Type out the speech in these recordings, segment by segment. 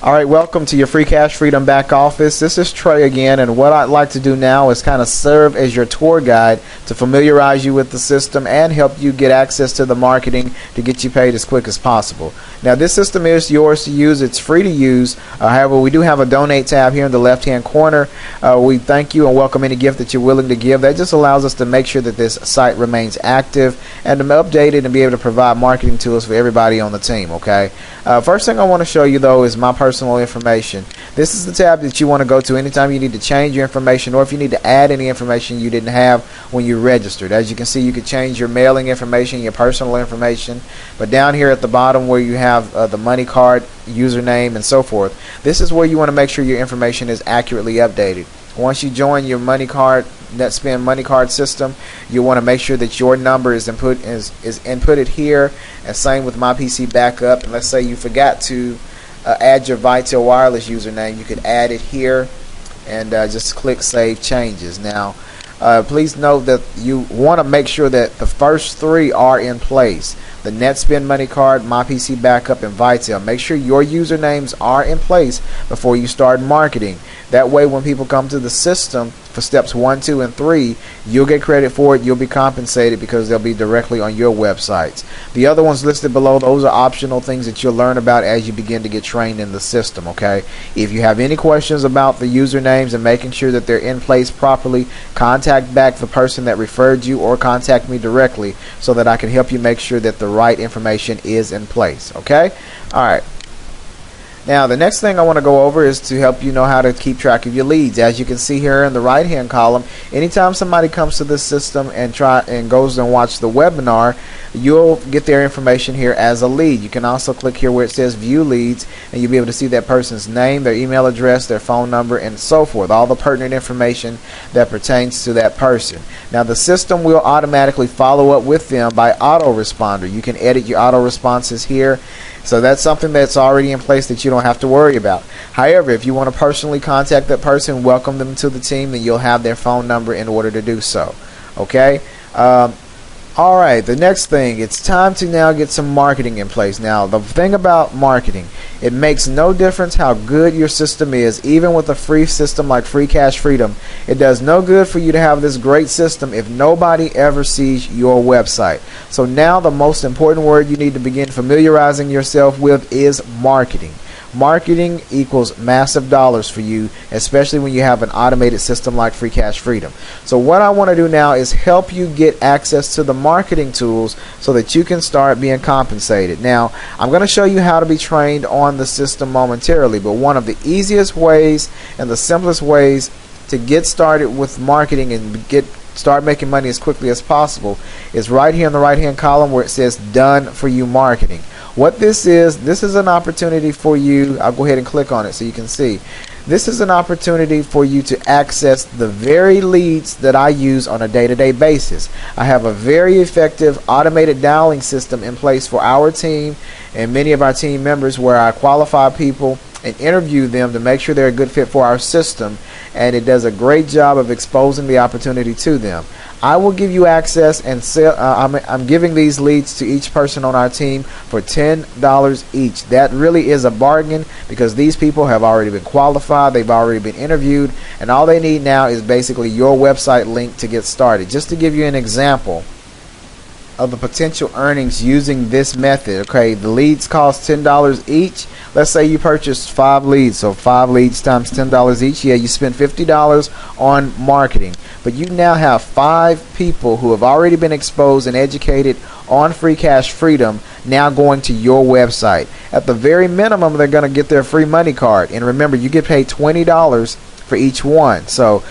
All right, welcome to your Free Cash Freedom back office. This is Trey again, and what I'd like to do now is kind of serve as your tour guide to familiarize you with the system and help you get access to the marketing to get you paid as quick as possible. Now, this system is yours to use. It's free to use. However, we do have a donate tab here in the left-hand corner. We thank you and welcome any gift that you're willing to give. That just allows us to make sure that this site remains active and to update it and be able to provide marketing tools for everybody on the team, okay? First thing I want to show you, though, is my personal information. This is the tab that you want to go to anytime you need to change your information or if you need to add any information you didn't have when you registered. As you can see, you can change your mailing information, your personal information, but down here at the bottom where you have the money card, username, and so forth, this is where you want to make sure your information is accurately updated. Once you join your money card, NetSpend money card system, you want to make sure that your number is inputted here, and same with my PC backup. And let's say you forgot to add your Vitel wireless username, you could add it here and just click save changes. Now please note that you want to make sure that the first three are in place: the NetSpend money card, my PC backup, and Vitel. Make sure your usernames are in place before you start marketing. That way when people come to the system for steps 1, 2, and 3, you'll get credit for it. You'll be compensated because they'll be directly on your websites. The other ones listed below, those are optional things that you'll learn about as you begin to get trained in the system, okay? If you have any questions about the usernames and making sure that they're in place properly, contact back the person that referred you or contact me directly so that I can help you make sure that the right information is in place, okay? All right. Now, the next thing I want to go over is to help you know how to keep track of your leads. As you can see here in the right-hand column, anytime somebody comes to this system and goes and watch the webinar, you'll get their information here as a lead. You can also click here where it says View Leads, and you'll be able to see that person's name, their email address, their phone number, and so forth. All the pertinent information that pertains to that person. Now, the system will automatically follow up with them by autoresponder. You can edit your auto responses here. So that's something that's already in place that you don't have to worry about. However, if you want to personally contact that person, welcome them to the team, then you'll have their phone number in order to do so. Okay? Alright, the next thing, it's time to now get some marketing in place. Now, the thing about marketing, it makes no difference how good your system is, even with a free system like Free Cash Freedom. It does no good for you to have this great system if nobody ever sees your website. So now the most important word you need to begin familiarizing yourself with is marketing. Marketing equals massive dollars for you, especially when you have an automated system like Free Cash Freedom. So what I want to do now is help you get access to the marketing tools so that you can start being compensated. Now, I'm going to show you how to be trained on the system momentarily, but one of the easiest ways and the simplest ways to get started with marketing and start making money as quickly as possible is right here in the right-hand column where it says Done For You Marketing. What this is an opportunity for you. I'll go ahead and click on it so you can see. This is an opportunity for you to access the very leads that I use on a day-to-day basis. I have a very effective automated dialing system in place for our team and many of our team members where I qualify people and interview them to make sure they're a good fit for our system, and it does a great job of exposing the opportunity to them. I will give you access and sell. I'm giving these leads to each person on our team for $10 each. That really is a bargain because these people have already been qualified, they've already been interviewed, and all they need now is basically your website link to get started. Just to give you an example of the potential earnings using this method. Okay, the leads cost $10 each. Let's say you purchased 5 leads, so 5 leads times $10 each. Yeah, you spent $50 on marketing, but you now have 5 people who have already been exposed and educated on Free Cash Freedom now going to your website. At the very minimum, they're going to get their free money card, and remember, you get paid $20 for each one. So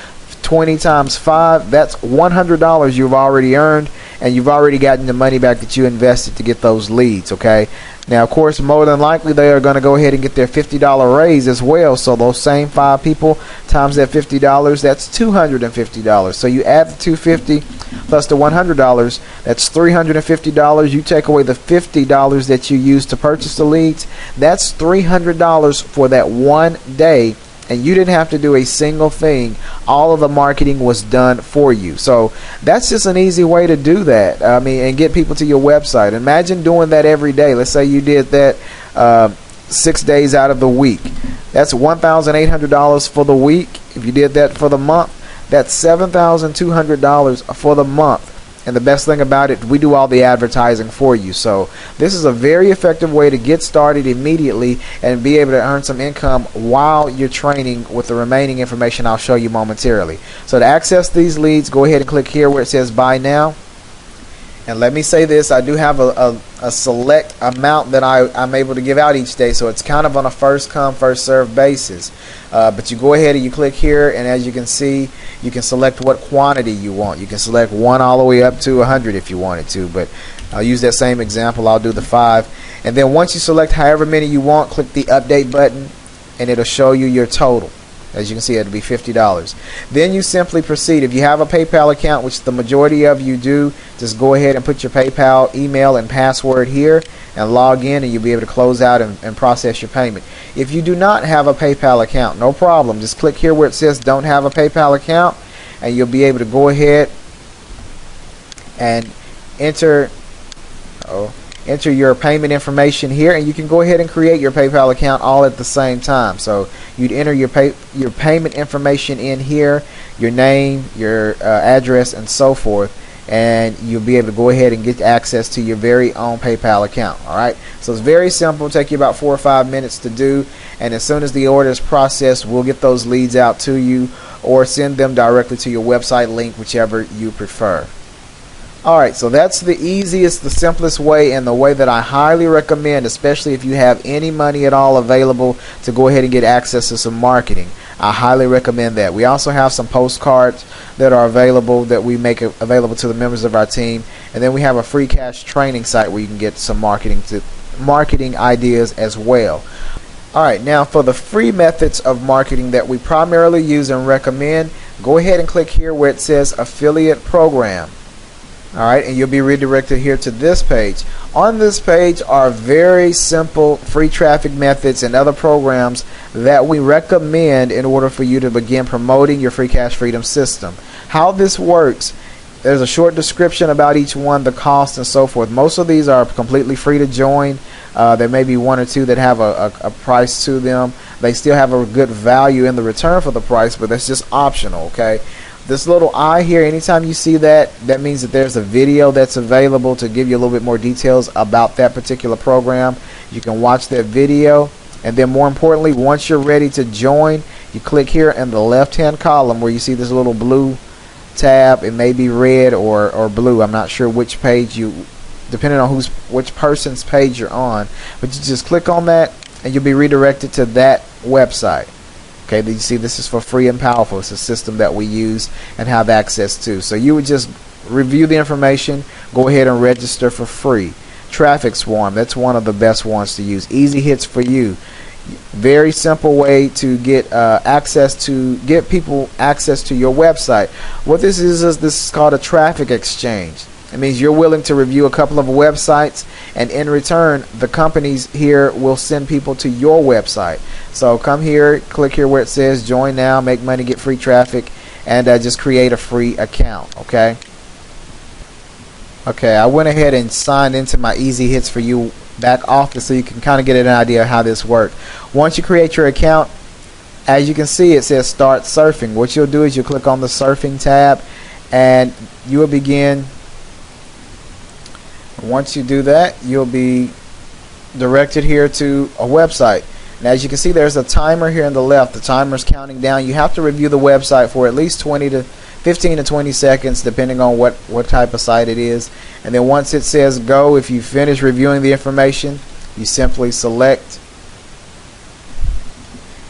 20 times 5, that's $100 you've already earned, and you've already gotten the money back that you invested to get those leads, okay? Now, of course, more than likely, they are going to go ahead and get their $50 raise as well. So those same 5 people times that $50, that's $250. So you add the $250 plus the $100, that's $350. You take away the $50 that you used to purchase the leads, that's $300 for that one day. And you didn't have to do a single thing. All of the marketing was done for you. So that's just an easy way to do that. I mean, and get people to your website. Imagine doing that every day. Let's say you did that 6 days out of the week. That's $1,800 for the week. If you did that for the month, that's $7,200 for the month. And the best thing about it, we do all the advertising for you. So this is a very effective way to get started immediately and be able to earn some income while you're training with the remaining information I'll show you momentarily. So to access these leads, go ahead and click here where it says buy now. And let me say this, I do have a select amount that I'm able to give out each day, so it's kind of on a first come, first served basis. But you go ahead and you click here, and as you can see, you can select what quantity you want. You can select 1 all the way up to 100 if you wanted to, but I'll use that same example. I'll do the 5. And then once you select however many you want, click the update button, and it'll show you your total. As you can see, it'll be $50. Then you simply proceed. If you have a PayPal account, which the majority of you do, just go ahead and put your PayPal email and password here and log in, and you'll be able to close out and process your payment. If you do not have a PayPal account, no problem. Just click here where it says don't have a PayPal account, and you'll be able to go ahead and enter your payment information here, and you can go ahead and create your PayPal account all at the same time. So you'd enter your payment information in here, your name, your address, and so forth, and you'll be able to go ahead and get access to your very own PayPal account. Alright, so it's very simple. It'll take you about 4 or 5 minutes to do, and as soon as the order is processed, we'll get those leads out to you or send them directly to your website link, whichever you prefer. Alright, so that's the easiest, the simplest way, and the way that I highly recommend, especially if you have any money at all available to go ahead and get access to some marketing. I highly recommend that. We also have some postcards that are available that we make available to the members of our team, and then we have a free cash training site where you can get some marketing ideas as well. Alright, now for the free methods of marketing that we primarily use and recommend, go ahead and click here where it says affiliate program. Alright, and you'll be redirected here to this page. On this page are very simple free traffic methods and other programs that we recommend in order for you to begin promoting your free cash freedom system. How this works, there's a short description about each one, the cost and so forth. Most of these are completely free to join. There may be 1 or 2 that have a price to them. They still have a good value in the return for the price, but that's just optional, okay? This little eye here, anytime you see that, that means that there's a video that's available to give you a little bit more details about that particular program. You can watch that video, and then more importantly, once you're ready to join, you click here in the left hand column where you see this little blue tab. It may be red or blue. I'm not sure which page depending on which person's page you're on, but you just click on that and you'll be redirected to that website. Okay, you see this is for free and powerful. It's a system that we use and have access to. So you would just review the information, go ahead and register for free. Traffic Swarm, that's one of the best ones to use. Easy hits for you. Very simple way to get people access to your website. What this is called a traffic exchange. It means you're willing to review a couple of websites, and in return, the companies here will send people to your website. So come here, click here where it says join now, make money, get free traffic, and just create a free account. Okay, I went ahead and signed into my Easy Hits for You back office so you can kind of get an idea of how this works. Once you create your account, as you can see, it says start surfing. What you'll do is you'll click on the surfing tab, and you will begin. Once you do that, you'll be directed here to a website. And as you can see, there's a timer here on the left. The timer's counting down. You have to review the website for at least 15 to 20 seconds, depending on what type of site it is. And then once it says go, if you finish reviewing the information, you simply select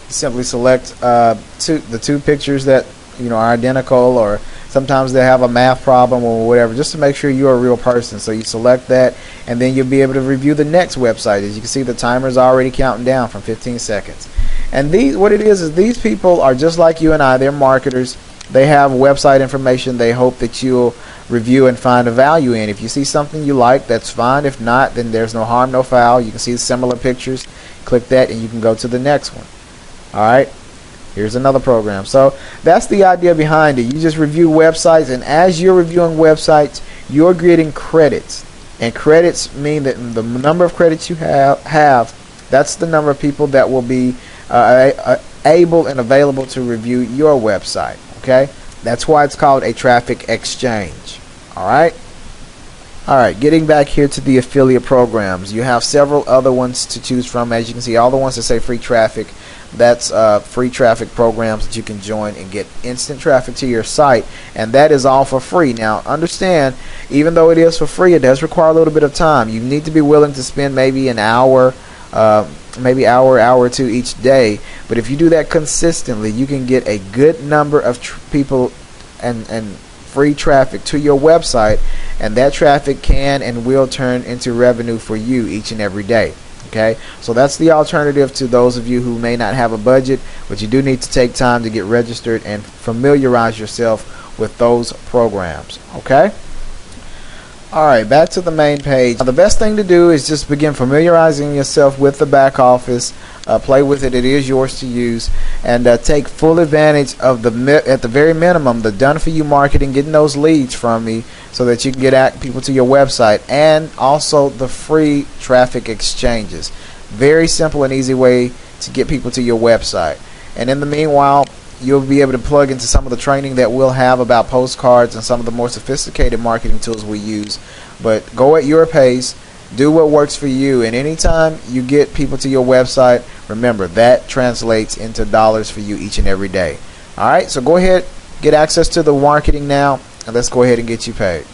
the two pictures that are identical, or sometimes they have a math problem or whatever, just to make sure you're a real person. So you select that, and then you'll be able to review the next website. As you can see, the timer's already counting down from 15 seconds. And what it is these people are just like you and I. They're marketers. They have website information they hope that you'll review and find a value in. If you see something you like, that's fine. If not, then there's no harm, no foul. You can see similar pictures. Click that, and you can go to the next one. Alright, here's another program. So that's the idea behind it. You just review websites, and as you're reviewing websites, you're getting credits. And credits mean that the number of credits you have, that's the number of people that will be able and available to review your website. Okay, that's why it's called a traffic exchange. All right, getting back here to the affiliate programs, you have several other ones to choose from. As you can see, all the ones that say free traffic, that's free traffic programs that you can join and get instant traffic to your site, and that is all for free. Now understand, even though it is for free, it does require a little bit of time. You need to be willing to spend maybe an hour, maybe hour or two each day, but if you do that consistently, you can get a good number of people and free traffic to your website, and that traffic can and will turn into revenue for you each and every day. Okay, so that's the alternative to those of you who may not have a budget, but you do need to take time to get registered and familiarize yourself with those programs. Okay, all right, back to the main page. Now, the best thing to do is just begin familiarizing yourself with the back office. Play with it. It is yours to use, and take full advantage of at the very minimum, the done for you marketing, getting those leads from me so that you can get people to your website, and also the free traffic exchanges. Very simple and easy way to get people to your website. And in the meanwhile, you'll be able to plug into some of the training that we'll have about postcards and some of the more sophisticated marketing tools we use. But go at your pace. Do what works for you, and anytime you get people to your website, remember that translates into dollars for you each and every day. All right, so go ahead, get access to the marketing now, and let's go ahead and get you paid.